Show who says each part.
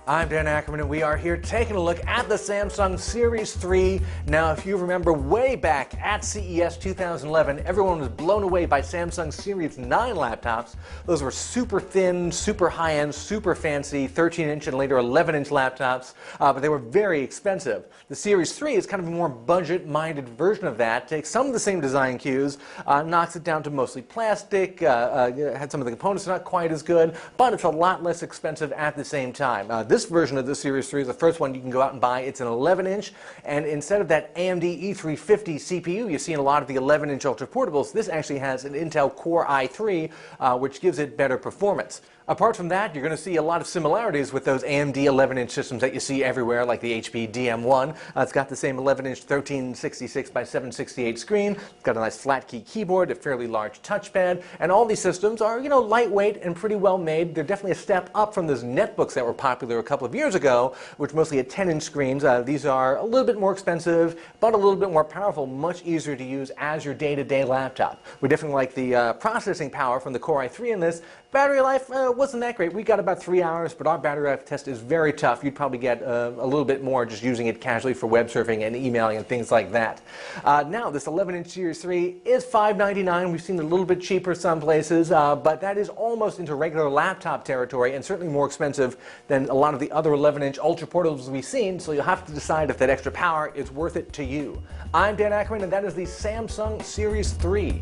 Speaker 1: I'm Dan Ackerman, and we are here taking a look at the Samsung Series 3. Now, if you remember way back at CES 2011, everyone was blown away by Samsung Series 9 laptops. Those were super thin, super high-end, super fancy, 13-inch and later 11-inch laptops, but they were very expensive. The Series 3 is kind of a more budget-minded version of that, takes some of the same design cues, knocks it down to mostly plastic, had some of the components not quite as good, but it's a lot less expensive at the same time. This version of the Series 3 is the first one you can go out and buy. It's an 11-inch, and instead of that AMD E350 CPU you see in a lot of the 11-inch ultra portables, this actually has an Intel Core i3, which gives it better performance. Apart from that, you're going to see a lot of similarities with those AMD 11-inch systems that you see everywhere, like the HP DM1. It's got the same 11-inch 1366 by 768 screen. It's got a nice flat key keyboard, a fairly large touchpad, and all these systems are, lightweight and pretty well made. They're definitely a step up from those netbooks that were popular a couple of years ago, which mostly had 10-inch screens. These are a little bit more expensive, but a little bit more powerful, much easier to use as your day-to-day laptop. We definitely like the processing power from the Core i3 in this. Battery life wasn't that great. We got about 3 hours, but our battery life test is very tough. You'd probably get a little bit more just using it casually for web surfing and emailing and things like that. Now, this 11-inch Series 3 is $599. We've seen it a little bit cheaper some places, but that is almost into regular laptop territory and certainly more expensive than a lot of the other 11-inch ultra portables we've seen, so you'll have to decide if that extra power is worth it to you. I'm Dan Ackerman, and that is the Samsung Series 3.